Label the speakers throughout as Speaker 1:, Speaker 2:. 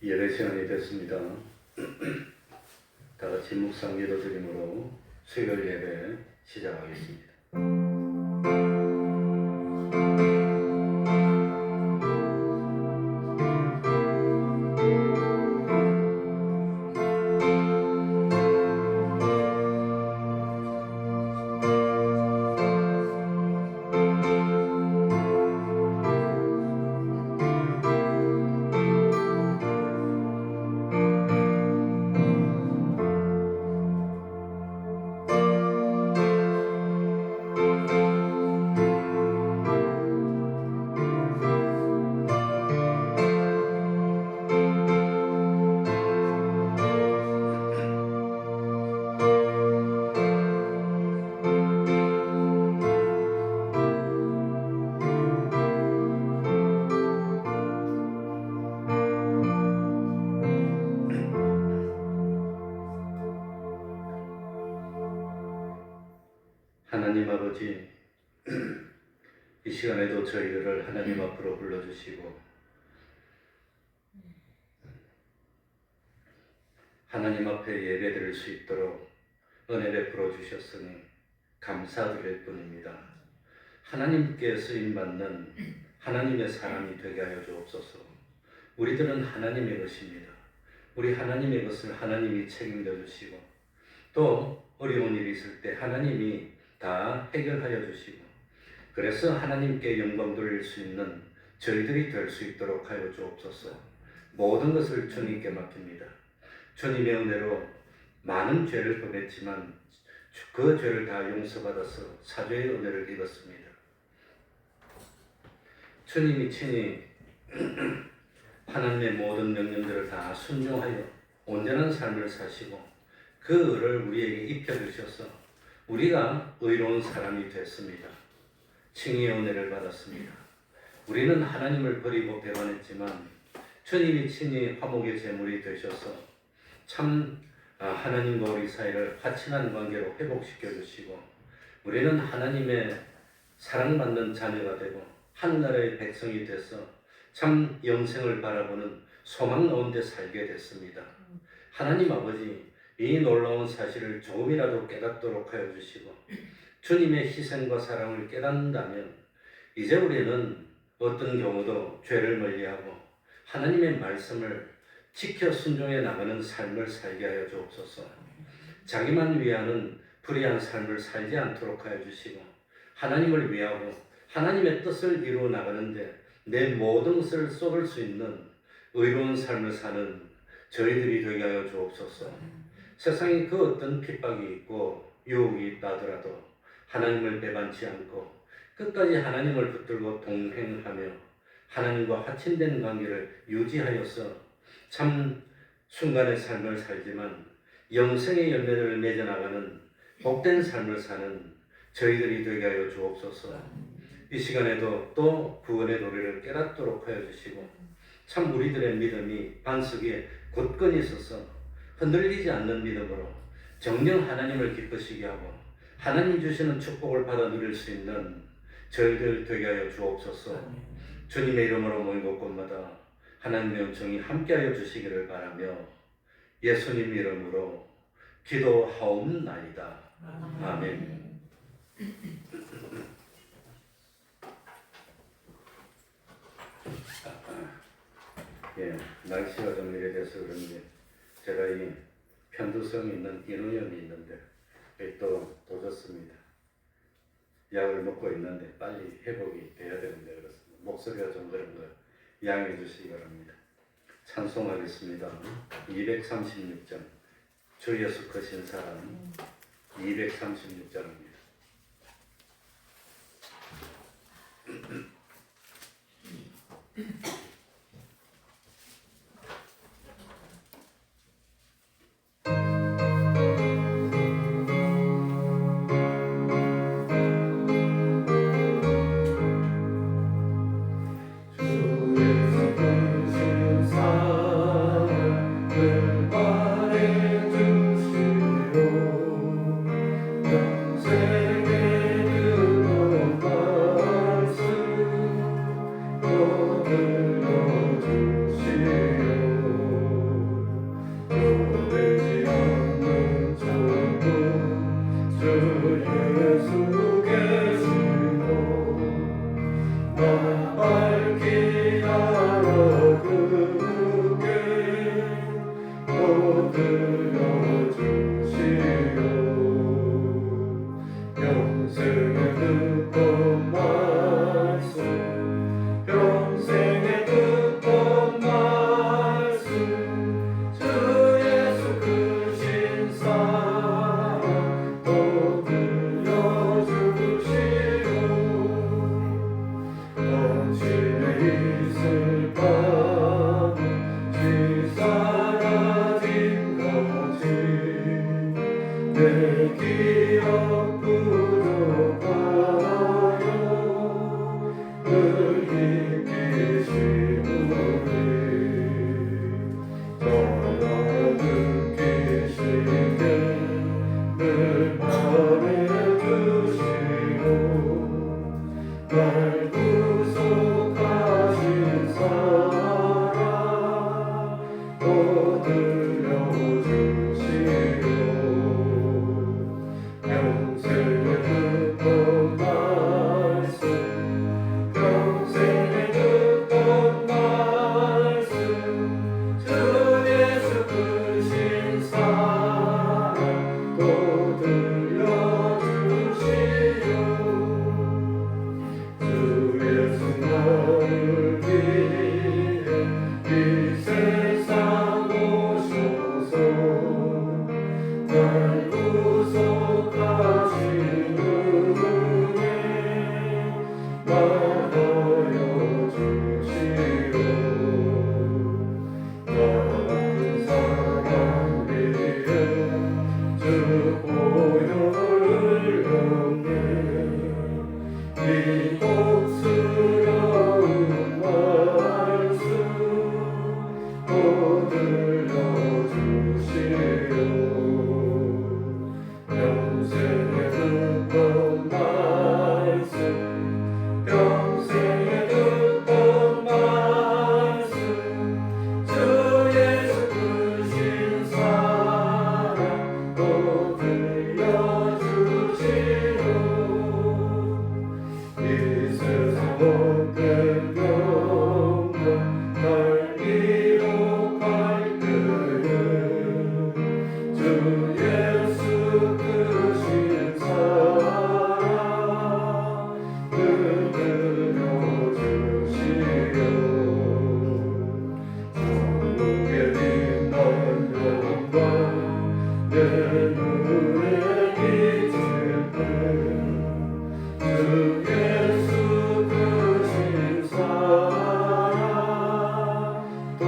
Speaker 1: 예배 시간이 됐습니다. 다 같이 묵상 기도 드림으로 수요일 예배 시작하겠습니다. 하나님 아버지, 이 시간에도 저희들을 하나님 앞으로 불러주시고 하나님 앞에 예배드릴 수 있도록 은혜 베풀어 주셨으니 감사드릴 뿐입니다. 하나님께 쓰임받는 하나님의 사람이 되게 하여 주옵소서. 우리들은 하나님의 것입니다. 우리 하나님의 것을 하나님이 책임져 주시고 또 어려운 일이 있을 때 하나님이 다 해결하여 주시고 그래서 하나님께 영광 돌릴 수 있는 저희들이 될 수 있도록 하여 주옵소서. 모든 것을 주님께 맡깁니다. 주님의 은혜로 많은 죄를 범했지만 그 죄를 다 용서받아서 사죄의 은혜를 입었습니다. 주님이 친히 하나님의 모든 명령들을 다 순종하여 온전한 삶을 사시고 그 의를 우리에게 입혀주셔서 우리가 의로운 사람이 됐습니다. 칭의의 은혜를 받았습니다. 우리는 하나님을 버리고 배반했지만 주님이 친히 화목의 제물이 되셔서 참 하나님과 우리 사이를 화친한 관계로 회복시켜 주시고 우리는 하나님의 사랑받는 자녀가 되고 하늘나라의 백성이 돼서 참 영생을 바라보는 소망 가운데 살게 됐습니다. 하나님 아버지, 이 놀라운 사실을 조금이라도 깨닫도록 하여 주시고 주님의 희생과 사랑을 깨닫는다면 이제 우리는 어떤 경우도 죄를 멀리하고 하나님의 말씀을 지켜 순종해 나가는 삶을 살게 하여 주옵소서. 자기만 위하는 불의한 삶을 살지 않도록 하여 주시고 하나님을 위하고 하나님의 뜻을 이루어 나가는데 내 모든 것을 쏟을 수 있는 의로운 삶을 사는 저희들이 되게 하여 주옵소서. 세상에 그 어떤 핍박이 있고 유혹이 있다 하더라도 하나님을 배반치 않고 끝까지 하나님을 붙들고 동행하며 하나님과 화친된 관계를 유지하여서 참 순간의 삶을 살지만 영생의 열매를 맺어나가는 복된 삶을 사는 저희들이 되게 하여 주옵소서. 이 시간에도 또 구원의 도리를 깨닫도록 하여 주시고 참 우리들의 믿음이 반석에 굳건히 서서 흔들리지 않는 믿음으로 정녕 하나님을 기쁘시게 하고 하나님 주시는 축복을 받아 누릴 수 있는 저희들 되게 하여 주옵소서. 주님의 이름으로 모인 곳곳마다 하나님의 은총이 함께하여 주시기를 바라며 예수님 이름으로 기도하옵나이다. 아멘. 예, 날씨가 좀 이래 돼서 그런지 제가 이 편두성이 있는 인후염이 있는데 또 도졌습니다. 약을 먹고 있는데 빨리 회복이 돼야 되는데 그렇습니다. 목소리가 좀 그런 거 양해해 주시기 바랍니다. 찬송하겠습니다. 236장 주 예수 크신 사랑 236장입니다.
Speaker 2: 영생의 그 밝히 알아듣게 또 들려주시오. 평생에 듣던 말씀, 평생에 듣던 말씀, 주 예수 크신 사랑 또 들려주시오. 당신의 있을까는 지 사라진 거지. 내 기억 부족하여 늘 힘기신 우리 전하 느끼시게 늘 말해주시오. 날 구속하신 사랑 또 들려주시오. 평생에 듣던 말씀, 평생에 듣던 말씀, 주 예수 크신 사랑 또 들려주시오. 주 예수 나를 위해 이 세상 오셔서 날 구속하신 은혜 말하여 주시오. 나 같은 사람 위해 주 보혈을 흘렸네. 이 복스러운 말씀 또 들려주시오. 평생에 듣던 말씀, 평생에 듣던 말씀, 주 예수 크신 사랑 또 들려주시오. 이 세상 못된 영광 날 기록할 때에 주 예수 크신 사랑 늘 들려주시오. 천국의 빛난 영광 내 눈에 비칠 때 주 예수 크신 사랑 또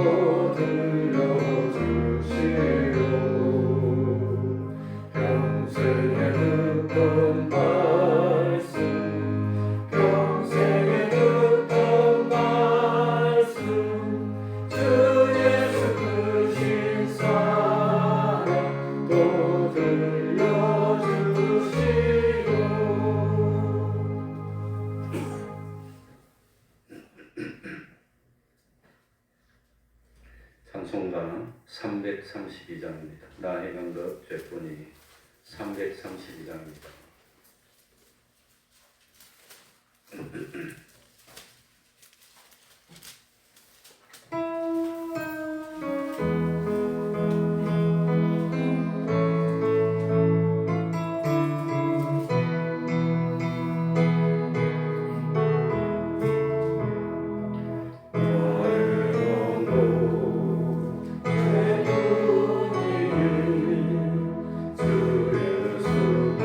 Speaker 2: 들려주시오. 평생에 듣던 말씀, 평생에 듣던 말씀, 주 예수 크신 사랑 또 들려주시오.
Speaker 1: 찬송가 332장입니다. 나 행한 것 죄뿐이 332장입니다.
Speaker 2: 주 예수께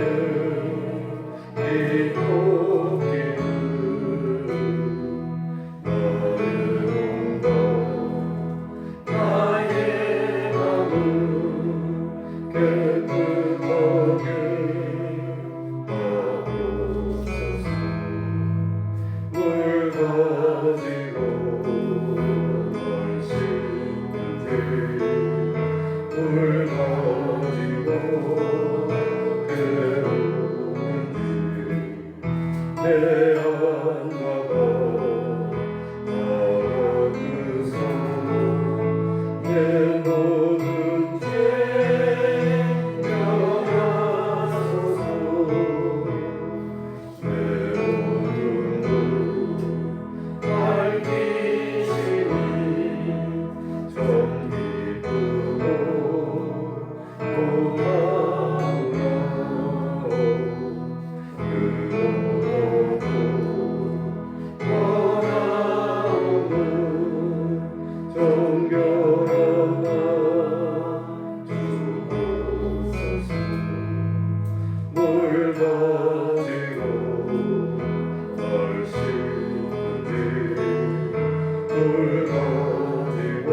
Speaker 2: 돌 가지고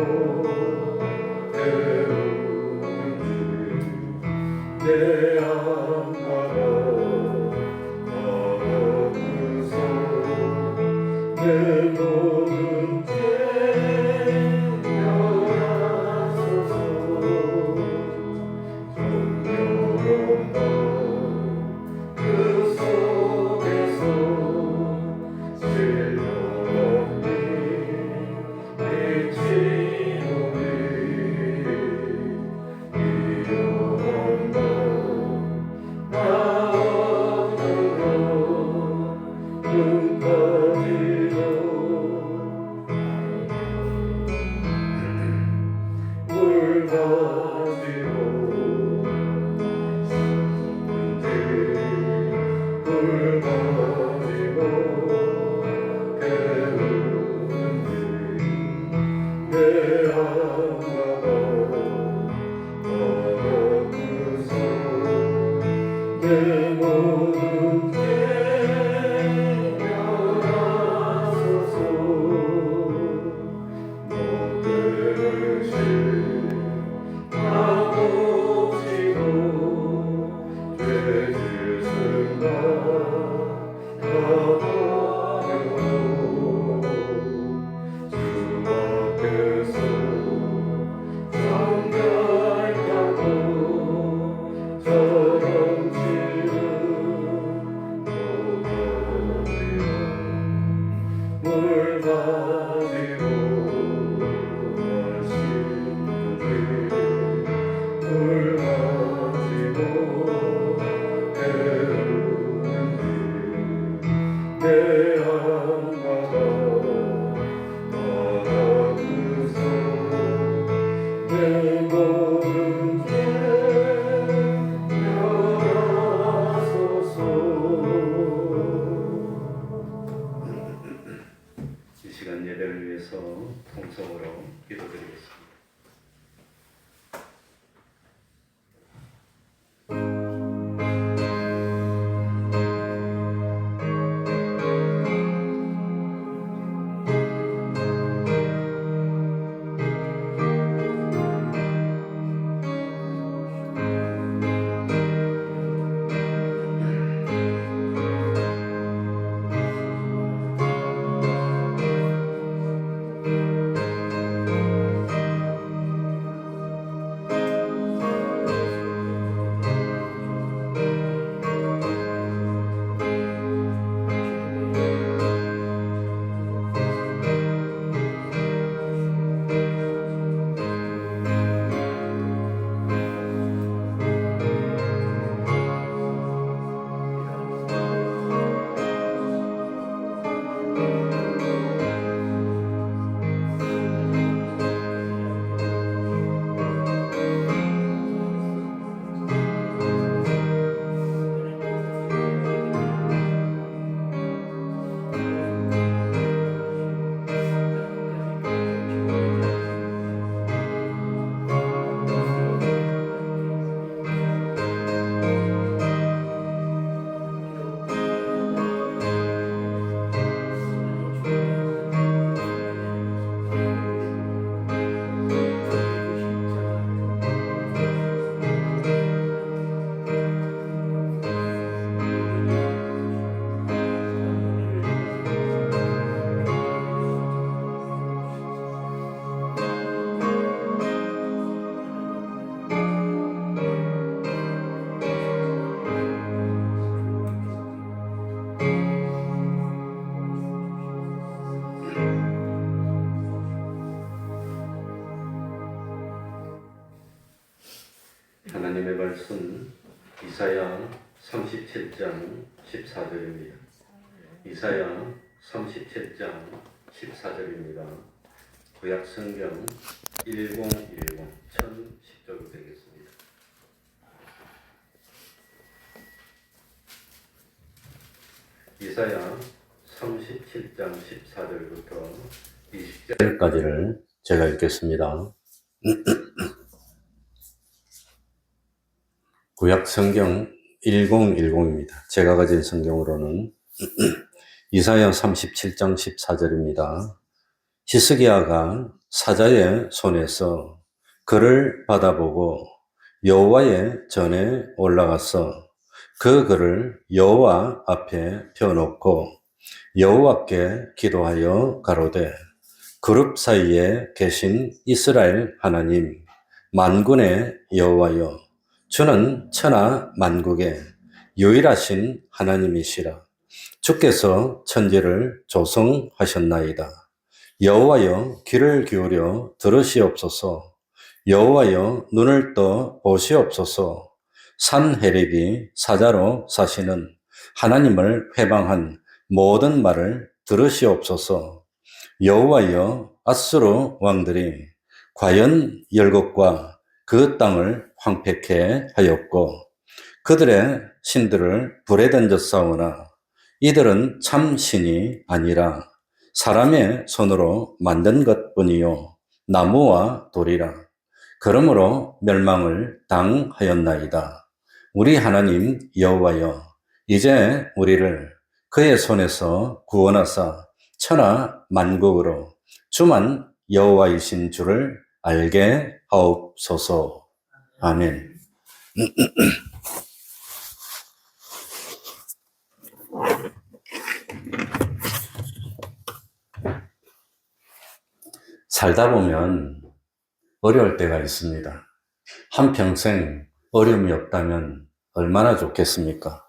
Speaker 2: 태우는지 내 안가가 가없으소 내 모든 죄 멸하소서 정령한 그 속에서 신령함이 비치노니 이용한다 나 얻으러 눈까지도 물 가지고 물 가지고 태우는지 내 안가가 가없으소 내 모든 죄 멸하소서 못되신 아버지도 죄짓은가 가하려고 주 앞에서 성결하고 저런지는 못하리라 물 가지고 마시는지 물 가지고 태우는지 내 안가가 가없으소 내 모든 죄 멸하소서.
Speaker 1: 이 시간 예배를 위해서 통성으로 기도드리겠습니다. 하나님의 말씀 이사야 37장 14절입니다. 이사야 37장 14절입니다. 구약 성경 1010 1010쪽 되겠습니다. 이사야 37장 14절부터 20절까지를 제가 읽겠습니다. 구약 성경 1010입니다. 제가 가진 성경으로는 이사야 37장 14절입니다. 히스기야가 사자의 손에서 글을 받아보고 여호와의 전에 올라가서 그 글을 여호와 앞에 펴놓고 여호와께 기도하여 가로되 그룹 사이에 계신 이스라엘 하나님 만군의 여호와여 주는 천하 만국의 유일하신 하나님이시라. 주께서 천지를 조성하셨나이다. 여호와여 귀를 기울여 들으시옵소서. 여호와여 눈을 떠 보시옵소서. 산헤립이 사자로 사시는 하나님을 회방한 모든 말을 들으시옵소서. 여호와여 아수르 왕들이 과연 열국과 그 땅을 황폐케 하였고 그들의 신들을 불에 던졌사오나 이들은 참 신이 아니라 사람의 손으로 만든 것뿐이요 나무와 돌이라. 그러므로 멸망을 당하였나이다. 우리 하나님 여호와여 이제 우리를 그의 손에서 구원하사 천하 만국으로 주만 여호와이신 줄을 알게 하옵소서. 아멘. 살다 보면 어려울 때가 있습니다. 한평생 어려움이 없다면 얼마나 좋겠습니까?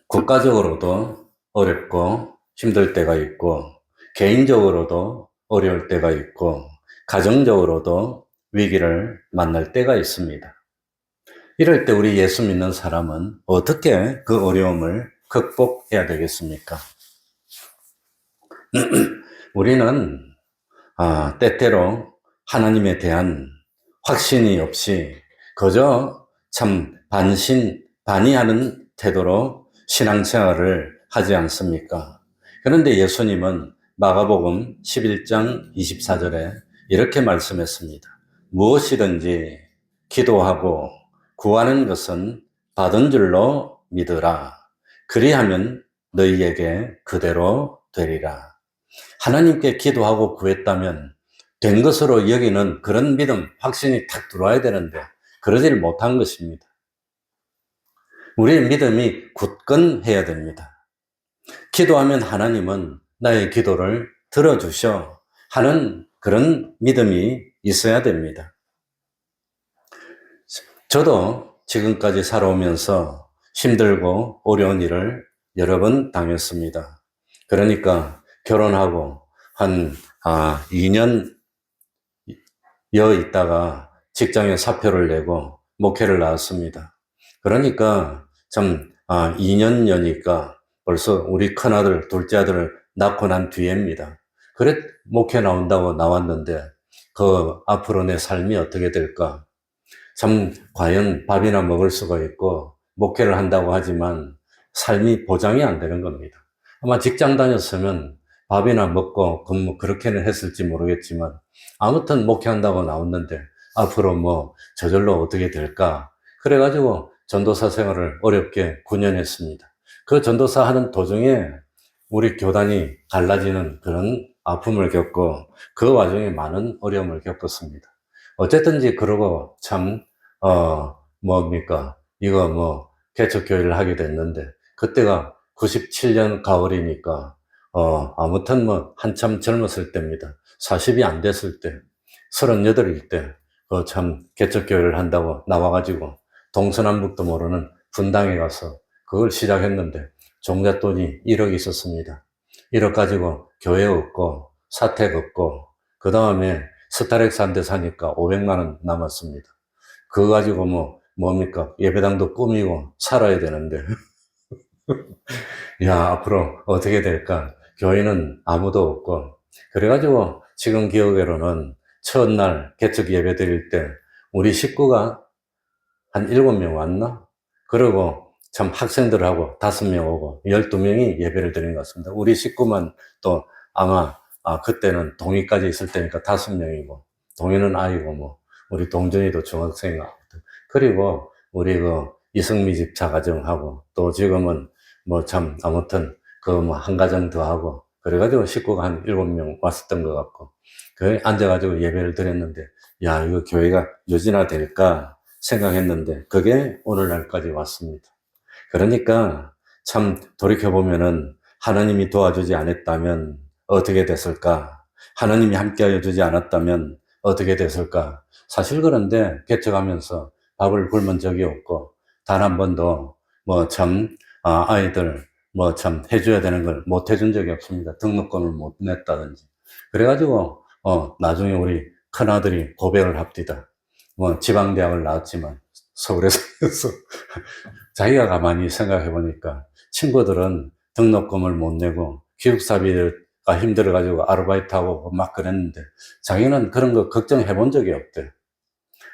Speaker 1: 국가적으로도 어렵고 힘들 때가 있고 개인적으로도 어려울 때가 있고 가정적으로도 위기를 만날 때가 있습니다. 이럴 때 우리 예수 믿는 사람은 어떻게 그 어려움을 극복해야 되겠습니까? 우리는 때때로 하나님에 대한 확신이 없이 그저 참 반의하는 태도로 신앙생활을 하지 않습니까? 그런데 예수님은 마가복음 11장 24절에 이렇게 말씀했습니다. 무엇이든지 기도하고 구하는 것은 받은 줄로 믿으라. 그리하면 너희에게 그대로 되리라. 하나님께 기도하고 구했다면 된 것으로 여기는 그런 믿음, 확신이 탁 들어와야 되는데 그러지를 못한 것입니다. 우리의 믿음이 굳건해야 됩니다. 기도하면 하나님은 나의 기도를 들어주셔 하는 그런 믿음이 있어야 됩니다. 저도 지금까지 살아오면서 힘들고 어려운 일을 여러 번 당했습니다. 그러니까 결혼하고 한 2년여 있다가 직장에 사표를 내고 목회를 나왔습니다. 그러니까 참 2년여니까 벌써 우리 큰아들, 둘째 아들을 낳고 난 뒤입니다. 그래 목회 나온다고 나왔는데 그 앞으로 내 삶이 어떻게 될까? 참 과연 밥이나 먹을 수가 있고 목회를 한다고 하지만 삶이 보장이 안 되는 겁니다. 아마 직장 다녔으면 밥이나 먹고 그렇게는 했을지 모르겠지만 아무튼 목회한다고 나왔는데 앞으로 뭐 저절로 어떻게 될까? 그래가지고 전도사 생활을 어렵게 9년 했습니다. 그 전도사 하는 도중에 우리 교단이 갈라지는 그런 아픔을 겪고 그 와중에 많은 어려움을 겪었습니다. 어쨌든지 그러고 참 개척교회를 하게 됐는데 그때가 97년 가을이니까 아무튼 한참 젊었을 때입니다. 40이 안 됐을 때 38일 때 참 개척교회를 한다고 나와가지고 동서남북도 모르는 분당에 가서 그걸 시작했는데 종잣돈이 1억 있었습니다. 1억 가지고 교회 없고 사택 없고 그 다음에 스타렉스 한 대 사니까 500만 원 남았습니다. 그거 가지고 예배당도 꾸미고 살아야 되는데 야 앞으로 어떻게 될까? 교회는 아무도 없고 그래가지고 지금 기억으로는 첫날 개척 예배 드릴 때 우리 식구가 한 7명 왔나? 그리고 참 학생들하고 5명 오고 12명이 예배를 드린 것 같습니다. 우리 식구만 또 아마 그때는 동이까지 있을 때니까 5명이고 동이는 아이고 우리 동준이도 중학생이고 그리고 우리 이승미 집 자가정하고 또 지금은 뭐 참 아무튼 그 뭐 한 가정 더 하고 그래가지고 식구가 한 7명 왔었던 것 같고 그 앉아가지고 예배를 드렸는데 야 이거 교회가 유지나 될까 생각했는데 그게 오늘날까지 왔습니다. 그러니까 참 돌이켜보면은 하나님이 도와주지 않았다면 어떻게 됐을까? 하나님이 함께하여 주지 않았다면 어떻게 됐을까? 사실 그런데 개척하면서 밥을 굶은 적이 없고 단 한 번도 뭐 참 아이들 뭐 참 해줘야 되는 걸 못 해준 적이 없습니다. 등록금을 못 냈다든지. 그래가지고 나중에 우리 큰아들이 고백을 합디다. 뭐 지방대학을 나왔지만 서울에서 자기가 가만히 생각해 보니까 친구들은 등록금을 못 내고 기숙사비가 힘들어가지고 아르바이트하고 막 그랬는데 자기는 그런 거 걱정해 본 적이 없대.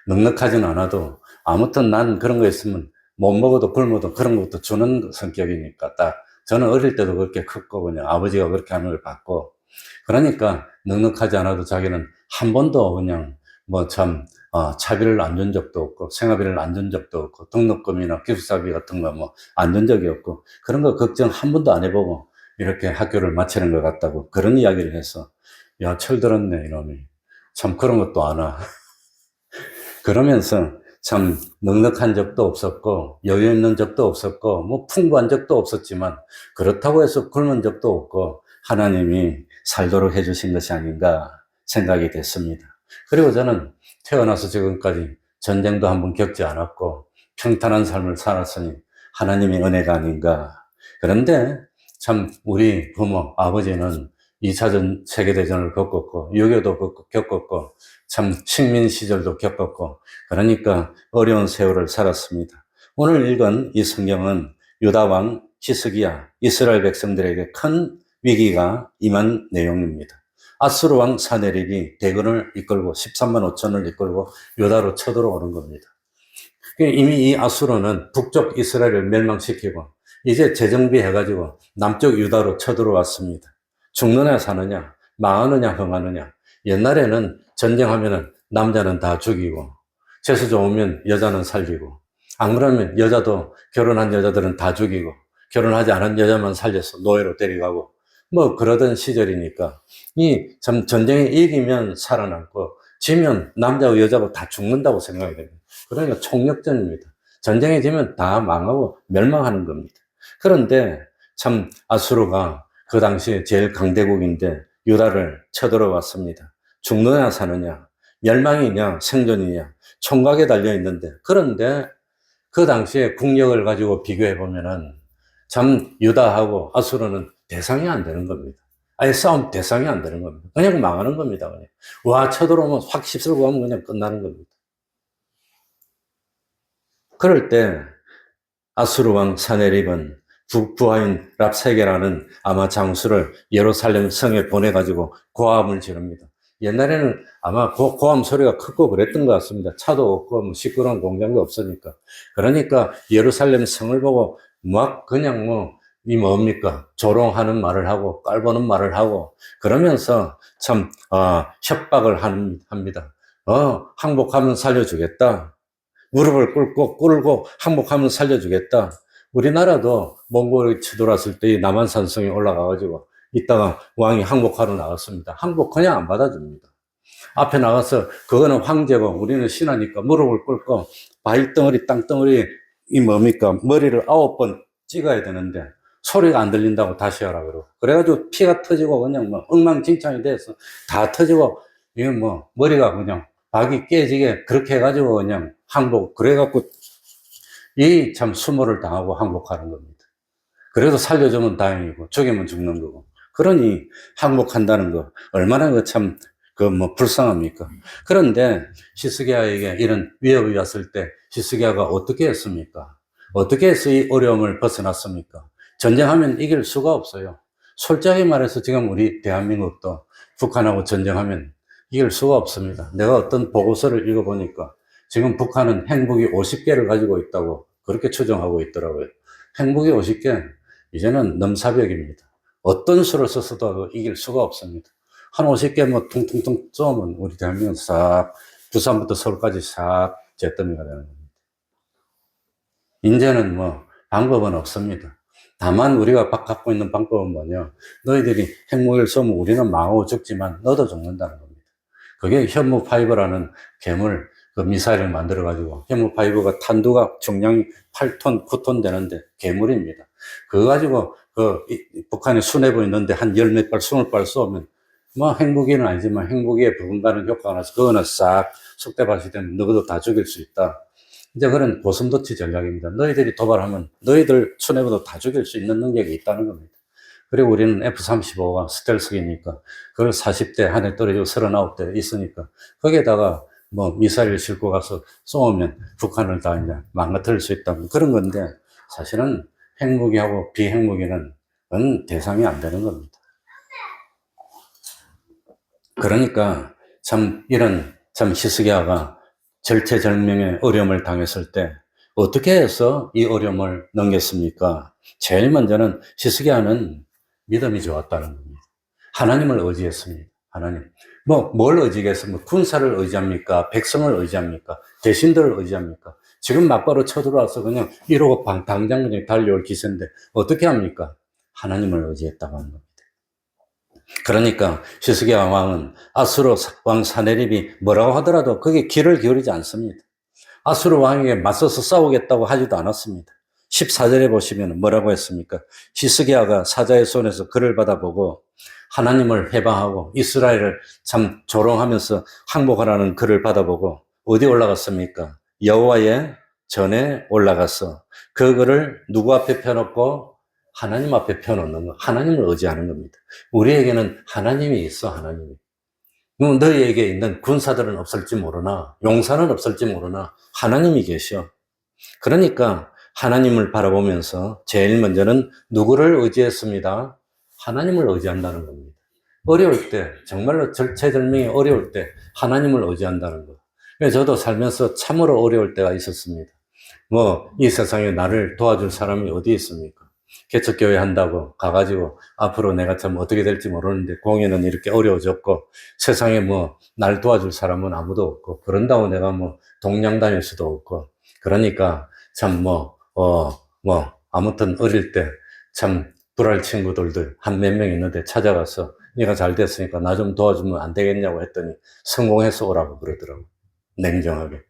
Speaker 1: 넉넉하진 않아도 아무튼 난 그런 거 있으면 못 먹어도 굶어도 그런 것도 주는 성격이니까 딱 저는 어릴 때도 그렇게 컸고 그냥 아버지가 그렇게 하는 걸 봤고 그러니까 넉넉하지 않아도 자기는 한 번도 그냥 뭐참 차비를 안 준 적도 없고 생활비를 안 준 적도 없고 등록금이나 기숙사비 같은 거 뭐 안 준 적이 없고 그런 거 걱정 한 번도 안 해보고 이렇게 학교를 마치는 것 같다고 그런 이야기를 해서 야 철들었네 이놈이 참 그런 것도 안 와. 그러면서 참 넉넉한 적도 없었고 여유 있는 적도 없었고 뭐 풍부한 적도 없었지만 그렇다고 해서 굶은 적도 없고 하나님이 살도록 해주신 것이 아닌가 생각이 됐습니다. 그리고 저는 태어나서 지금까지 전쟁도 한번 겪지 않았고 평탄한 삶을 살았으니 하나님의 은혜가 아닌가. 그런데 참 우리 부모 아버지는 2차 세계대전을 겪었고 6.25도 겪었고 참 식민 시절도 겪었고 그러니까 어려운 세월을 살았습니다. 오늘 읽은 이 성경은 유다 왕 히스기야 이스라엘 백성들에게 큰 위기가 임한 내용입니다. 아수르 왕 사네립이 대군을 이끌고 13만 5천을 이끌고 유다로 쳐들어오는 겁니다. 이미 이 아수르는 북쪽 이스라엘을 멸망시키고 이제 재정비해가지고 남쪽 유다로 쳐들어왔습니다. 죽느냐 사느냐 망하느냐 흥하느냐. 옛날에는 전쟁하면은 남자는 다 죽이고 재수 좋으면 여자는 살리고 안 그러면 여자도 결혼한 여자들은 다 죽이고 결혼하지 않은 여자만 살려서 노예로 데려가고 뭐 그러던 시절이니까 이 참 전쟁에 이기면 살아남고 지면 남자고 여자고 다 죽는다고 생각이 됩니다. 그러니까 총력전입니다. 전쟁에 지면 다 망하고 멸망하는 겁니다. 그런데 참 아수르가 그 당시에 제일 강대국인데 유다를 쳐들어왔습니다. 죽느냐 사느냐 멸망이냐 생존이냐 총각에 달려 있는데 그런데 그 당시에 국력을 가지고 비교해 보면은 참 유다하고 아수르는 대상이 안 되는 겁니다. 아예 싸움 대상이 안 되는 겁니다. 그냥 망하는 겁니다. 그냥 와 쳐들어오면 확 휩쓸고 가면 그냥 끝나는 겁니다. 그럴 때 아수르 왕 사네립은 부하인 랍세게라는 아마 장수를 예루살렘 성에 보내가지고 고함을 지릅니다. 옛날에는 아마 고함 소리가 크고 그랬던 것 같습니다. 차도 없고 뭐 시끄러운 공장도 없으니까. 그러니까 예루살렘 성을 보고 막 그냥 뭐 이 뭡니까 조롱하는 말을 하고 깔보는 말을 하고 그러면서 참 협박을 합니다. 항복하면 살려주겠다. 무릎을 꿇고 항복하면 살려주겠다. 우리나라도 몽골이 쳐들어왔을 때 남한산성에 올라가가지고 이따가 왕이 항복하러 나갔습니다. 항복 그냥 안 받아줍니다. 앞에 나가서 그거는 황제고 우리는 신하니까 무릎을 꿇고 바위덩어리 땅덩어리 이 뭡니까 머리를 9번 찍어야 되는데 소리가 안 들린다고 다시 하라 그러고 그래가지고 피가 터지고 그냥 뭐 엉망진창이 돼서 다 터지고 이게 뭐 머리가 그냥 박이 깨지게 그렇게 해가지고 그냥 항복 그래갖고 이 참 수모를 당하고 항복하는 겁니다. 그래도 살려주면 다행이고 죽이면 죽는 거고 그러니 항복한다는 거 얼마나 그 참 그 뭐 불쌍합니까? 그런데 히스기야에게 이런 위협이 왔을 때 히스기야가 어떻게 했습니까? 어떻게 해서 이 어려움을 벗어났습니까? 전쟁하면 이길 수가 없어요. 솔직히 말해서 지금 우리 대한민국도 북한하고 전쟁하면 이길 수가 없습니다. 내가 어떤 보고서를 읽어보니까 지금 북한은 핵무기 50개를 가지고 있다고 그렇게 추정하고 있더라고요. 핵무기 50개, 이제는 넘사벽입니다. 어떤 수를 써서도 이길 수가 없습니다. 한 50개 뭐 퉁퉁퉁 쏘면 우리 대한민국 싹, 부산부터 서울까지 싹 잿더미가 되는 겁니다. 이제는 뭐 방법은 없습니다.
Speaker 3: 다만 우리가 갖고 있는 방법은 뭐냐? 너희들이 핵무기를 쏘면 우리는 망하고 죽지만 너도 죽는다는 겁니다. 그게 현무5라는 괴물, 그 미사일을 만들어가지고, 현무5가 탄두가 중량이 8톤, 9톤 되는데 괴물입니다. 그거 가지고 북한이 수뇌부 있는데 한 열 몇 발, 20발 쏘면 뭐 핵무기는 아니지만 핵무기에 버금가는 효과가 나서 그거는 싹 쑥대밭이 되면 너희도 다 죽일 수 있다. 이제 그런 고슴도치 전략입니다. 너희들이 도발하면 너희들 수뇌부도 다 죽일 수 있는 능력이 있다는 겁니다. 그리고 우리는 F-35가 스텔스기니까 그걸 40대 하늘에 떨어지고 39대 있으니까 거기에다가 뭐 미사일을 싣고 가서 쏘면 북한을 다 이제 망가뜨릴 수 있다. 그런 건데 사실은 핵무기하고 비핵무기는 그건 대상이 안 되는 겁니다. 그러니까 참 이런 참 히스기야가 절체절명의 어려움을 당했을 때 어떻게 해서 이 어려움을 넘겼습니까? 제일 먼저는 히스기야는 믿음이 좋았다는 겁니다. 하나님을 의지했습니다. 하나님. 뭘 의지겠습니까? 군사를 의지합니까? 백성을 의지합니까? 대신들을 의지합니까? 지금 막바로 쳐들어와서 그냥 이러고 당장 그냥 달려올 기세인데 어떻게 합니까? 하나님을 의지했다고 하는 겁니다. 그러니까 히스기야 왕은 아수르 왕 사네립이 뭐라고 하더라도 거기에 귀를 기울이지 않습니다. 아수르 왕에게 맞서서 싸우겠다고 하지도 않았습니다. 14절에 보시면 뭐라고 했습니까? 히스기야가 사자의 손에서 글을 받아보고 하나님을 해방하고 이스라엘을 참 조롱하면서 항복하라는 글을 받아보고 어디 올라갔습니까? 여호와의 전에 올라가서 그 글을 누구 앞에 펴놓고 하나님 앞에 펴놓는 거, 하나님을 의지하는 겁니다. 우리에게는 하나님이 있어, 하나님이. 너희에게 있는 군사들은 없을지 모르나, 용사는 없을지 모르나, 하나님이 계셔. 그러니까 하나님을 바라보면서 제일 먼저는 누구를 의지했습니다? 하나님을 의지한다는 겁니다. 어려울 때, 정말로 절체절명이 어려울 때 하나님을 의지한다는 거. 저도 살면서 참으로 어려울 때가 있었습니다. 이 세상에 나를 도와줄 사람이 어디 있습니까? 개척교회 한다고 가가지고 앞으로 내가 참 어떻게 될지 모르는데 공연은 이렇게 어려워졌고 세상에 날 도와줄 사람은 아무도 없고 그런다고 내가 동양 다닐 수도 없고 그러니까 참 아무튼 어릴 때 참 불알 친구들도 한 몇 명 있는데 찾아가서 네가 잘 됐으니까 나 좀 도와주면 안 되겠냐고 했더니 성공해서 오라고 그러더라고. 냉정하게.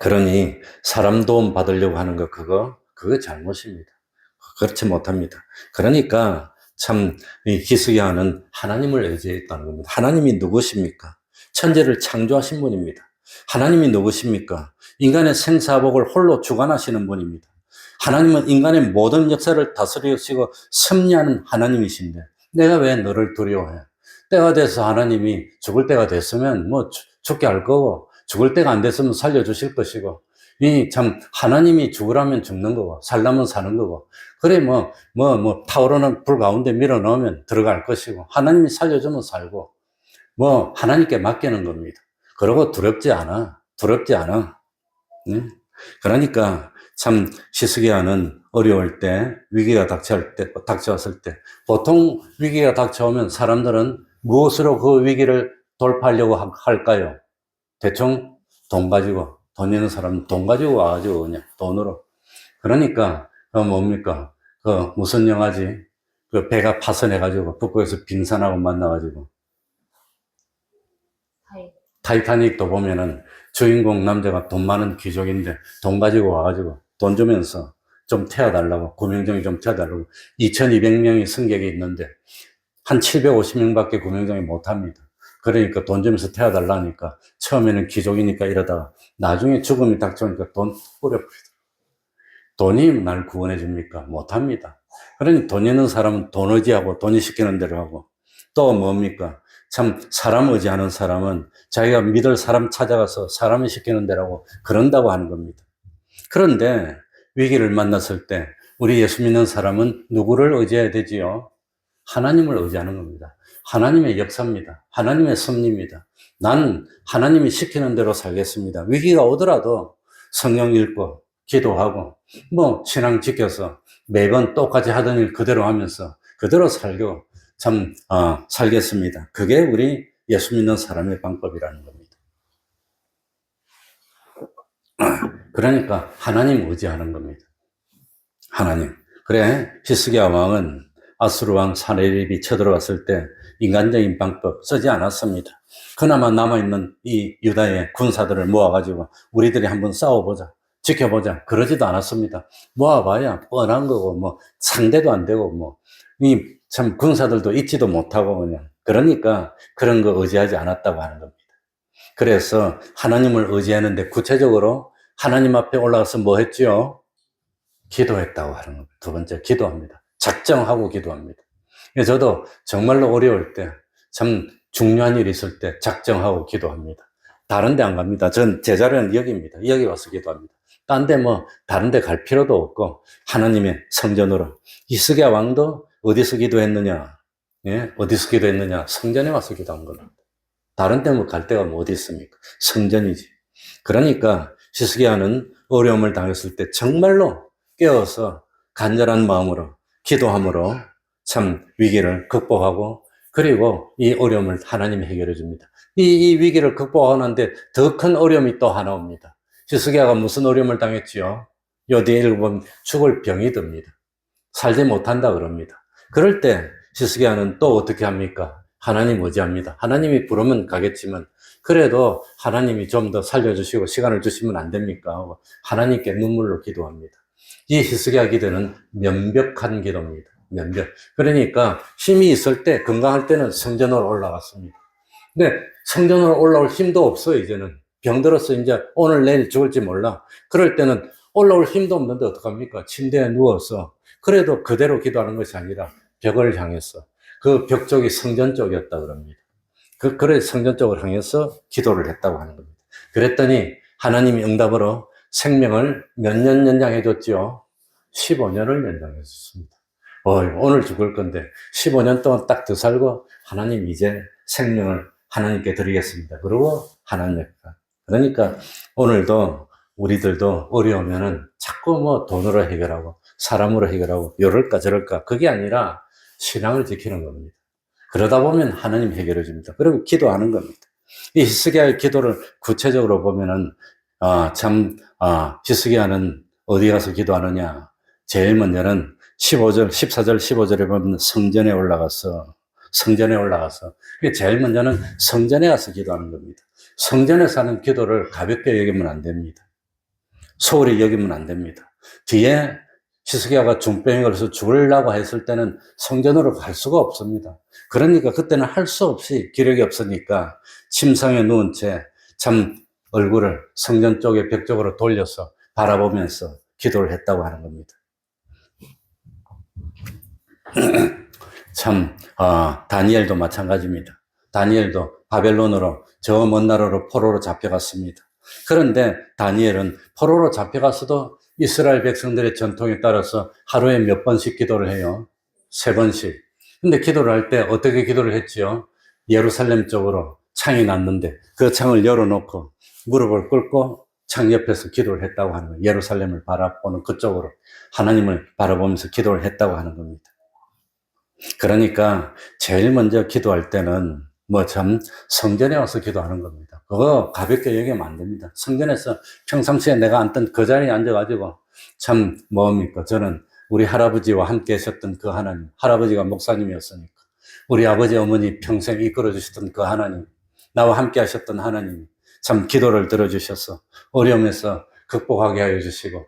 Speaker 3: 그러니 사람 도움 받으려고 하는 거 그거 잘못입니다. 그렇지 못합니다. 그러니까 참 이 히스기야는 하나님을 의지했다는 겁니다. 하나님이 누구십니까? 천지를 창조하신 분입니다. 하나님이 누구십니까? 인간의 생사복을 홀로 주관하시는 분입니다. 하나님은 인간의 모든 역사를 다스리시고 섭리하는 하나님이신데 내가 왜 너를 두려워해? 때가 돼서 하나님이 죽을 때가 됐으면 죽게 할 거고 죽을 때가 안 됐으면 살려주실 것이고 이 참 하나님이 죽으라면 죽는 거고 살라면 사는 거고 그래 타오르는 불 가운데 밀어 넣으면 들어갈 것이고 하나님이 살려주면 살고 하나님께 맡기는 겁니다. 그러고 두렵지 않아. 네? 그러니까 참 히스기야는 어려울 때 위기가 닥쳐왔을 때 보통 위기가 닥쳐오면 사람들은 무엇으로 그 위기를 돌파하려고 할까요? 대충 돈 가지고 돈 있는 사람은 돈 가지고 와가지고 그냥 돈으로. 그러니까 뭡니까? 무슨 영화지? 배가 파손해가지고 북극에서 빙산하고 만나가지고 타이타닉도 보면은 주인공 남자가 돈 많은 귀족인데 돈 가지고 와가지고 돈 주면서 좀 태워달라고 구명정이 좀 태워달라고 2200명이 승객이 있는데 한 750명밖에 구명정이 못합니다. 그러니까 돈 주면서 태워달라니까 처음에는 귀족이니까 이러다가 나중에 죽음이 닥쳐오니까 돈 뿌려버리더라고요. 돈이 날 구원해 줍니까? 못합니다. 그러니 돈 있는 사람은 돈 의지하고 돈이 시키는 대로 하고 또 뭡니까? 참 사람 의지하는 사람은 자기가 믿을 사람 찾아가서 사람이 시키는 대로 하고 그런다고 하는 겁니다. 그런데 위기를 만났을 때 우리 예수 믿는 사람은 누구를 의지해야 되지요? 하나님을 의지하는 겁니다. 하나님의 역사입니다. 하나님의 섭리입니다. 난 하나님이 시키는 대로 살겠습니다. 위기가 오더라도 성경 읽고 기도하고 신앙 지켜서 매번 똑같이 하던 일 그대로 하면서 그대로 살고 참 살겠습니다. 그게 우리 예수 믿는 사람의 방법이라는 겁니다. 그러니까 하나님 의지하는 겁니다. 하나님. 그래, 히스기야 왕은 아수르 왕 사네립이 쳐들어왔을 때 인간적인 방법 쓰지 않았습니다. 그나마 남아있는 이 유다의 군사들을 모아가지고 우리들이 한번 싸워보자, 지켜보자, 그러지도 않았습니다. 모아봐야 뻔한 거고, 뭐, 상대도 안 되고, 뭐, 이 참 군사들도 있지도 못하고 그냥. 그러니까 그런 거 의지하지 않았다고 하는 겁니다. 그래서 하나님을 의지하는데 구체적으로 하나님 앞에 올라가서 뭐 했죠? 기도했다고 하는 겁니다. 두 번째, 기도합니다. 작정하고 기도합니다. 저도 정말로 어려울 때, 참 중요한 일이 있을 때 작정하고 기도합니다. 다른 데 안 갑니다. 전 제자리는 여기입니다. 여기 와서 기도합니다. 딴 데 뭐, 다른 데 갈 필요도 없고, 하나님의 성전으로. 히스기야 왕도 어디서 기도했느냐? 예? 어디서 기도했느냐? 성전에 와서 기도한 겁니다. 다른 데 뭐 갈 데가 뭐 어디 있습니까? 성전이지. 그러니까 히스기야는 어려움을 당했을 때 정말로 깨어서 간절한 마음으로 기도함으로 참 위기를 극복하고 그리고 이 어려움을 하나님이 해결해 줍니다. 이 위기를 극복하는데 더 큰 어려움이 또 하나 옵니다. 히스기야가 무슨 어려움을 당했지요? 요 뒤에 읽어보면 죽을 병이 듭니다. 살지 못한다 그럽니다. 그럴 때 히스기야는 또 어떻게 합니까? 하나님 의지합니다. 하나님이 부르면 가겠지만 그래도 하나님이 좀 더 살려주시고 시간을 주시면 안 됩니까? 하고 하나님께 눈물로 기도합니다. 이 히스기야 기도는 면벽한 기도입니다. 면벽. 그러니까 힘이 있을 때, 건강할 때는 성전으로 올라갔습니다. 근데 성전으로 올라올 힘도 없어요, 이제는. 병들어서 이제 오늘 내일 죽을지 몰라. 그럴 때는 올라올 힘도 없는데 어떡합니까? 침대에 누워서 그래도 그대로 기도하는 것이 아니라 벽을 향해서 그 벽 쪽이 성전 쪽이었다 그럽니다. 그래 성전 쪽을 향해서 기도를 했다고 하는 겁니다. 그랬더니 하나님이 응답으로 생명을 몇 년 연장해 줬지요? 15년을 연장해 줬습니다. 오늘 죽을 건데 15년 동안 딱 더 살고 하나님 이제 생명을 하나님께 드리겠습니다. 그리고 하나님 그러니까 오늘도 우리들도 어려우면은 자꾸 뭐 돈으로 해결하고 사람으로 해결하고 이럴까 저럴까 그게 아니라 신앙을 지키는 겁니다. 그러다 보면 하나님 해결해 줍니다. 그리고 기도하는 겁니다. 이 히스기야의 기도를 구체적으로 보면은 히스기야는 어디 가서 기도하느냐? 제일 먼저는 15절, 14절, 15절에 보면 성전에 올라가서 제일 먼저는 성전에 가서 기도하는 겁니다. 성전에서 하는 기도를 가볍게 여기면 안 됩니다. 소홀히 여기면 안 됩니다. 뒤에 히스기야가 중병에 걸려서 죽으려고 했을 때는 성전으로 갈 수가 없습니다. 그러니까 그때는 할 수 없이 기력이 없으니까 침상에 누운 채 참 얼굴을 성전 쪽에 벽 쪽으로 돌려서 바라보면서 기도를 했다고 하는 겁니다. 다니엘도 마찬가지입니다. 다니엘도 바벨론으로 저 먼 나라로 포로로 잡혀갔습니다. 그런데 다니엘은 포로로 잡혀갔어도 이스라엘 백성들의 전통에 따라서 하루에 몇 번씩 기도를 해요? 3번씩. 근데 기도를 할 때 어떻게 기도를 했지요? 예루살렘 쪽으로 창이 났는데 그 창을 열어놓고 무릎을 꿇고 창 옆에서 기도를 했다고 하는 거예요. 예루살렘을 바라보는 그쪽으로 하나님을 바라보면서 기도를 했다고 하는 겁니다. 그러니까 제일 먼저 기도할 때는 성전에 와서 기도하는 겁니다. 그거 가볍게 여기면 안 됩니다. 성전에서 평상시에 내가 앉던 그 자리에 앉아가지고 저는 우리 할아버지와 함께 하셨던 그 하나님, 할아버지가 목사님이었으니까 우리 아버지 어머니 평생 이끌어 주셨던 그 하나님, 나와 함께 하셨던 하나님, 참 기도를 들어주셔서 어려움에서 극복하게 하여 주시고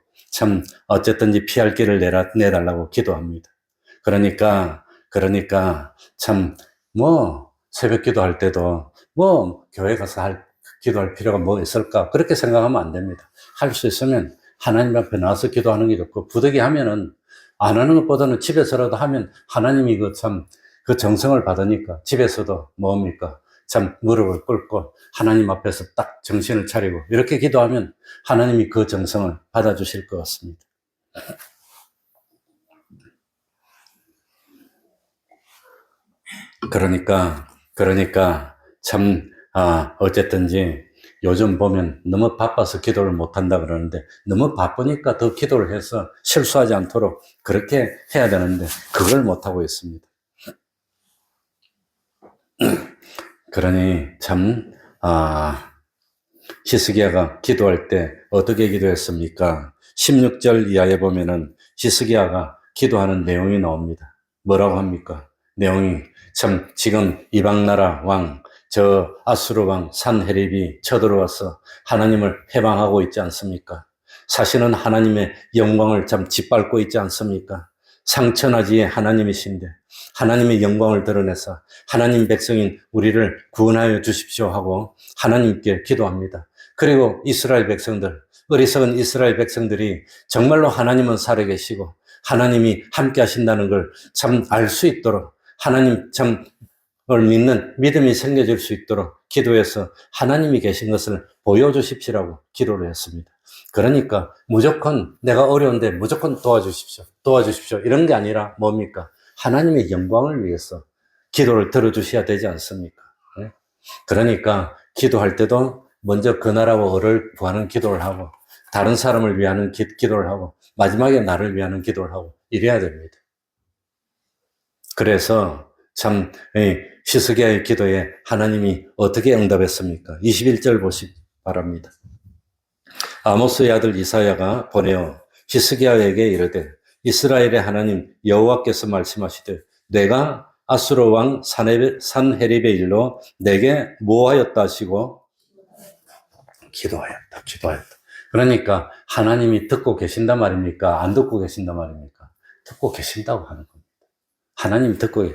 Speaker 3: 어쨌든지 피할 길을 내달라고 기도합니다. 그러니까 새벽 기도할 때도 교회 가서 기도할 필요가 뭐 있을까? 그렇게 생각하면 안 됩니다. 할 수 있으면 하나님 앞에 나와서 기도하는 게 좋고, 부득이 하면은 안 하는 것보다는 집에서라도 하면 하나님이 그 정성을 받으니까 집에서도 무릎을 꿇고 하나님 앞에서 딱 정신을 차리고 이렇게 기도하면 하나님이 그 정성을 받아주실 것 같습니다. 그러니까 어쨌든지 요즘 보면 너무 바빠서 기도를 못한다 그러는데 너무 바쁘니까 더 기도를 해서 실수하지 않도록 그렇게 해야 되는데 그걸 못하고 있습니다. 그러니 히스기야가 기도할 때 어떻게 기도했습니까? 16절 이하에 보면은 히스기야가 기도하는 내용이 나옵니다. 뭐라고 합니까? 내용이 참 지금 이방나라 왕, 저 아수르 왕 산헤립이 쳐들어와서 하나님을 해방하고 있지 않습니까? 사실은 하나님의 영광을 참 짓밟고 있지 않습니까? 상천하지의 하나님이신데 하나님의 영광을 드러내서 하나님 백성인 우리를 구원하여 주십시오 하고 하나님께 기도합니다. 그리고 이스라엘 백성들, 어리석은 이스라엘 백성들이 정말로 하나님은 살아계시고 하나님이 함께 하신다는 걸 참 알 수 있도록 하나님 참을 믿는 믿음이 생겨질 수 있도록 기도해서 하나님이 계신 것을 보여주십시오라고 기도를 했습니다. 그러니까 무조건 내가 어려운데 무조건 도와주십시오 이런 게 아니라 뭡니까? 하나님의 영광을 위해서 기도를 들어주셔야 되지 않습니까? 그러니까 기도할 때도 먼저 그 나라와 을을 구하는 기도를 하고 다른 사람을 위하는 기도를 하고 마지막에 나를 위하는 기도를 하고 이래야 됩니다. 그래서 참 히스기야의 기도에 하나님이 어떻게 응답했습니까? 21절 보시기 바랍니다. 아모스의 아들 이사야가 보내어 히스기야에게 이르되 이스라엘의 하나님 여호와께서 말씀하시되 내가 아수르 왕 산헤립의 일로 내게 뭐하였다 하시고 기도하였다. 그러니까 하나님이 듣고 계신단 말입니까? 안 듣고 계신단 말입니까? 듣고 계신다고 하는 겁니다. 하나님 듣고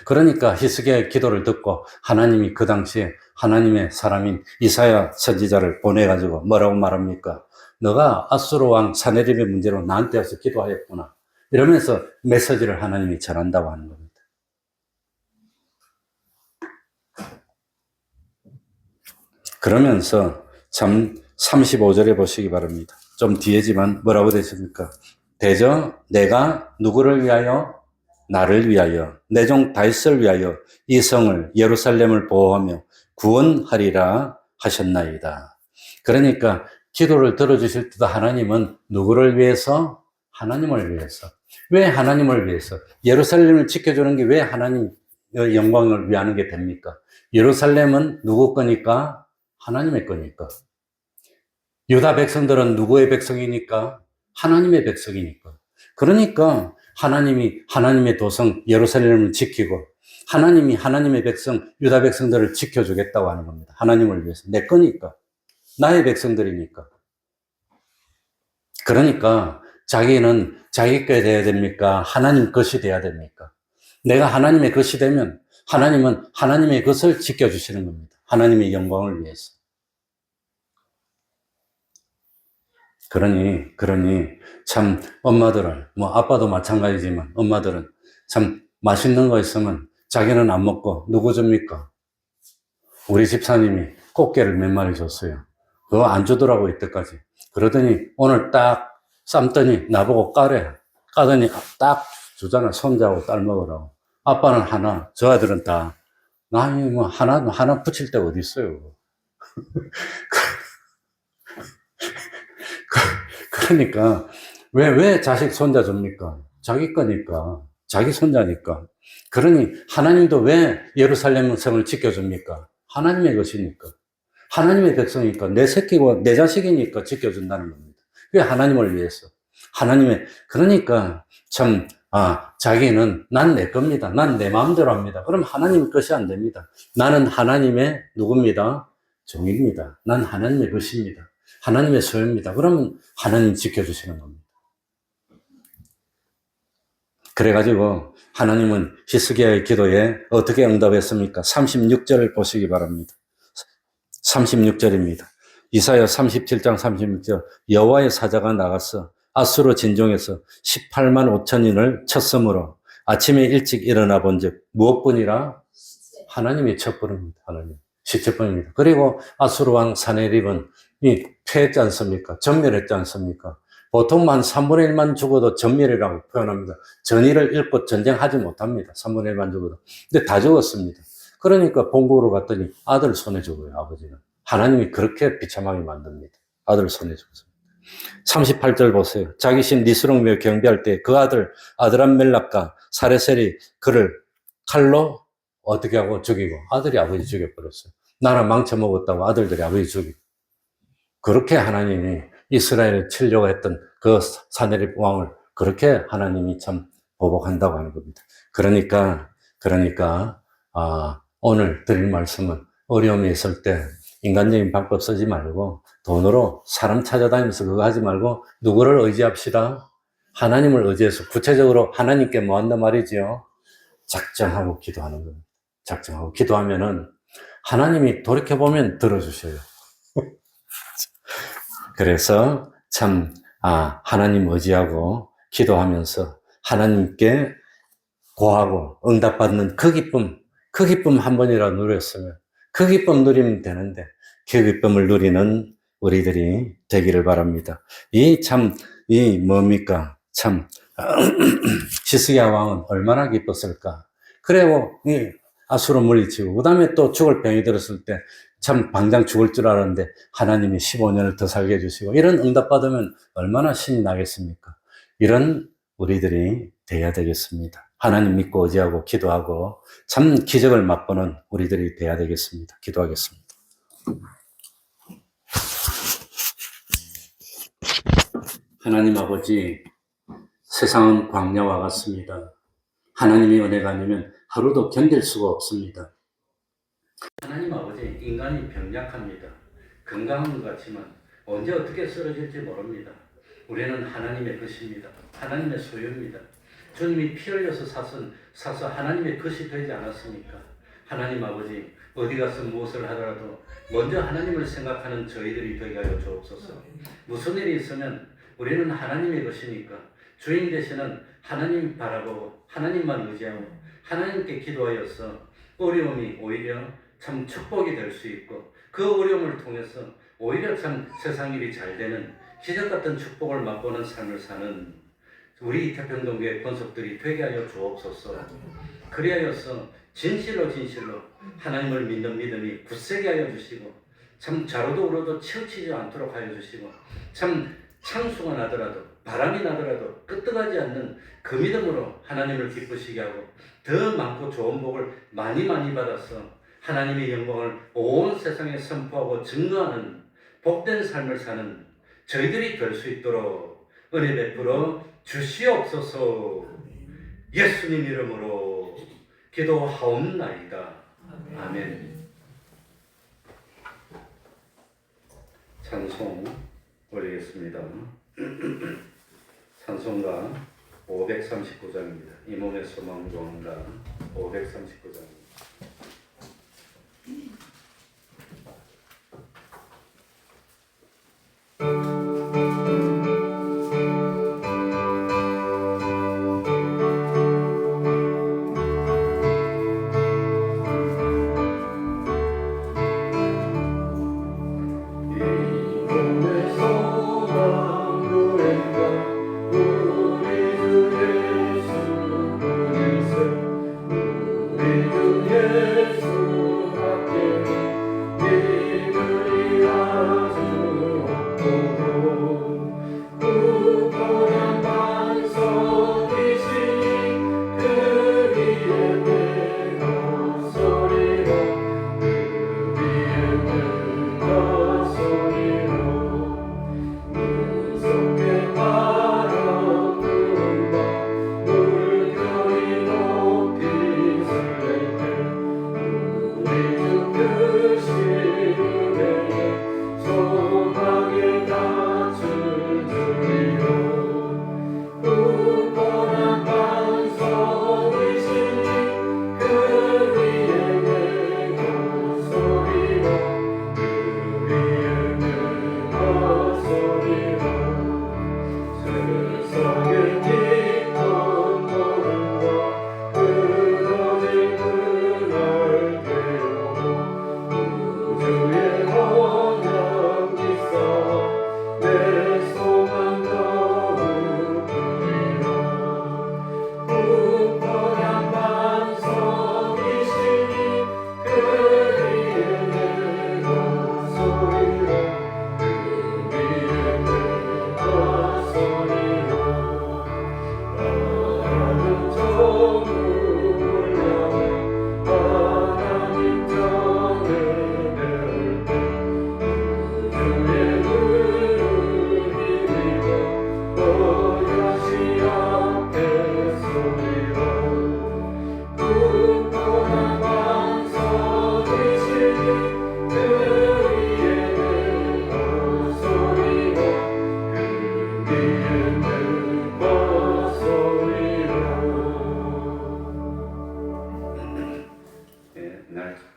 Speaker 3: 그러니까 히스기야의 기도를 듣고 하나님이 그 당시에 하나님의 사람인 이사야 선지자를 보내가지고 뭐라고 말합니까? 너가 아수르 왕 산헤립의 문제로 나한테 와서 기도하였구나. 이러면서 메시지를 하나님이 전한다고 하는 겁니다. 그러면서 참 35절에 보시기 바랍니다. 좀 뒤에지만 뭐라고 되십니까? 대저 내가 누구를 위하여? 나를 위하여 내 종 다윗을 위하여 이 성을 예루살렘을 보호하며 구원하리라 하셨나이다. 그러니까 기도를 들어주실 때도 하나님은 누구를 위해서? 하나님을 위해서. 왜 하나님을 위해서? 예루살렘을 지켜주는 게 왜 하나님의 영광을 위하는 게 됩니까? 예루살렘은 누구 거니까? 하나님의 거니까. 유다 백성들은 누구의 백성이니까? 하나님의 백성이니까. 그러니까 하나님이 하나님의 도성 예루살렘을 지키고 하나님이 하나님의 백성 유다 백성들을 지켜주겠다고 하는 겁니다. 하나님을 위해서. 내 거니까. 나의 백성들이니까. 그러니까 자기는 자기 게 돼야 됩니까? 하나님 것이 돼야 됩니까? 내가 하나님의 것이 되면 하나님은 하나님의 것을 지켜주시는 겁니다. 하나님의 영광을 위해서. 그러니 참 엄마들은 아빠도 마찬가지지만 엄마들은 참 맛있는 거 있으면 자기는 안 먹고 누구 줍니까? 우리 집사님이 꽃게를 몇 마리 줬어요. 그거 안 주더라고 이때까지. 그러더니 오늘 딱 삶더니 나보고 까더니 딱 주잖아. 손자하고 딸 먹으라고. 아빠는 하나, 저 아들은 다. 아니 하나 붙일 데가 어디 있어요. 그러니까 왜 자식 손자 줍니까? 자기 거니까. 자기 손자니까. 그러니 하나님도 왜 예루살렘 성을 지켜줍니까? 하나님의 것이니까. 하나님의 백성이니까. 내 새끼고 내 자식이니까 지켜준다는 겁니다. 왜 하나님을 위해서? 그러니까 참 자기는 난 내 겁니다. 난 내 마음대로 합니다. 그럼 하나님 것이 안 됩니다. 나는 하나님의 누굽니다? 종입니다. 난 하나님의 것입니다. 하나님의 소유입니다. 그러면 하나님 지켜주시는 겁니다. 그래가지고 하나님은 히스기야의 기도에 어떻게 응답했습니까? 36절을 보시기 바랍니다. 36절입니다. 이사야 37장 36절 여호와의 사자가 나가서 아수르 진종에서 18만 5천인을 쳤으므로 아침에 일찍 일어나 본즉 무엇뿐이라? 하나님의 첩보입니다. 하나님 시첩보입니다. 그리고 아수르 왕 산헤립은 패했지 않습니까? 전멸했지 않습니까? 보통 한 3분의 1만 죽어도 전멸이라고 표현합니다. 전의를 잃고 전쟁하지 못합니다. 3분의 1만 죽어도. 근데 다 죽었습니다. 그러니까 본국으로 갔더니 아들 손에 죽어요, 아버지는. 하나님이 그렇게 비참하게 만듭니다. 아들 손에 죽었습니다. 38절 보세요. 자기 신 니스록며 경배할 때 그 아들 아드람멜락과 사레셀이 그를 칼로 어떻게 하고 죽이고 아들이 아버지 죽여버렸어요. 나라 망쳐먹었다고 아들들이 아버지 죽이고. 그렇게 하나님이 이스라엘을 치려고 했던 그 산헤립 왕을 그렇게 하나님이 참 보복한다고 하는 겁니다. 그러니까 오늘 드릴 말씀은 어려움이 있을 때 인간적인 방법 쓰지 말고 돈으로 사람 찾아다니면서 그거 하지 말고 누구를 의지합시다? 하나님을 의지해서 구체적으로 하나님께 뭐 한단 말이지요? 작정하고 기도하는 겁니다. 작정하고 기도하면은 하나님이 돌이켜보면 들어주셔요. 그래서 참 하나님 의지하고 기도하면서 하나님께 구하고 응답받는 그 기쁨 한 번이라도 누렸으면 그 기쁨 누리면 되는데 그 기쁨을 누리는 우리들이 되기를 바랍니다. 뭡니까? 참 시스기야 왕은 얼마나 기뻤을까? 그래고 이 아수로 물리치고 그 다음에 또 죽을 병이 들었을 때 참 당장 죽을 줄 알았는데 하나님이 15년을 더 살게 해주시고 이런 응답받으면 얼마나 신이 나겠습니까? 이런 우리들이 돼야 되겠습니다. 하나님 믿고 의지하고 기도하고 참 기적을 맛보는 우리들이 돼야 되겠습니다. 기도하겠습니다. 하나님 아버지, 세상은 광야와 같습니다. 하나님의 은혜가 아니면 하루도 견딜 수가 없습니다. 하나님 아버지, 인간이 병약합니다. 건강한 것 같지만 언제 어떻게 쓰러질지 모릅니다. 우리는 하나님의 것입니다. 하나님의 소유입니다. 주님이 피 흘려서 사서 하나님의 것이 되지 않았습니까? 하나님 아버지, 어디 가서 무엇을 하더라도 먼저 하나님을 생각하는 저희들이 되게 하여 주옵소서. 무슨 일이 있으면 우리는 하나님의 것이니까 주인 되시는 하나님 바라보고 하나님만 의지하고 하나님께 기도하여서 어려움이 오히려 참 축복이 될 수 있고 그 어려움을 통해서 오히려 참 세상 일이 잘 되는 기적 같은 축복을 맛보는 삶을 사는 우리 태평동교회 권속들이 되게 하여 주옵소서. 그리하여서 진실로 하나님을 믿는 믿음이 굳세게 하여 주시고 참 좌로도 우로도 치우치지 않도록 하여 주시고 참 창수가 나더라도 바람이 나더라도 끄떡하지 않는 그 믿음으로 하나님을 기쁘시게 하고 더 많고 좋은 복을 많이 받아서 하나님의 영광을 온 세상에 선포하고 증거하는 복된 삶을 사는 저희들이 될 수 있도록 은혜 베풀어 주시옵소서. 예수님 이름으로 기도하옵나이다. 아멘. 찬송 올리겠습니다. 찬송가 539장입니다. 이 몸의 소망 좋은가 539장입니다.
Speaker 2: 우리 주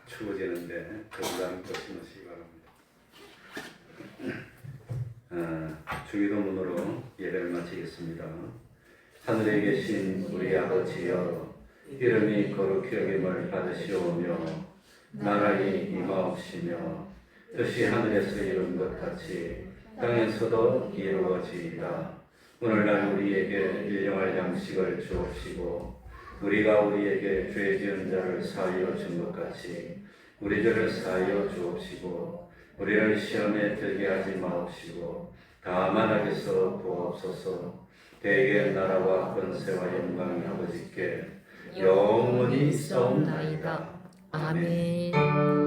Speaker 1: 추워지는데 건강 조심하시기 바랍니다. 주기도문으로 예배를 마치겠습니다. 하늘에 계신 우리 아버지여, 이름이 거룩히 여김을 받으시오며 나라의 임하옵시며 뜻이 하늘에서 이룬 것 같이 땅에서도 이루어지이다. 오늘날 우리에게 일용할 양식을 주옵시고 우리가 우리에게 죄 지은 자를 사하여 준 것 같이 우리 죄를 사하여 주옵시고 우리를 시험에 들게 하지 마옵시고 다만 악에서 구하옵소서. 대개 나라와 권세와 영광이 아버지께 영원히 있사옵나이다.
Speaker 4: 아멘.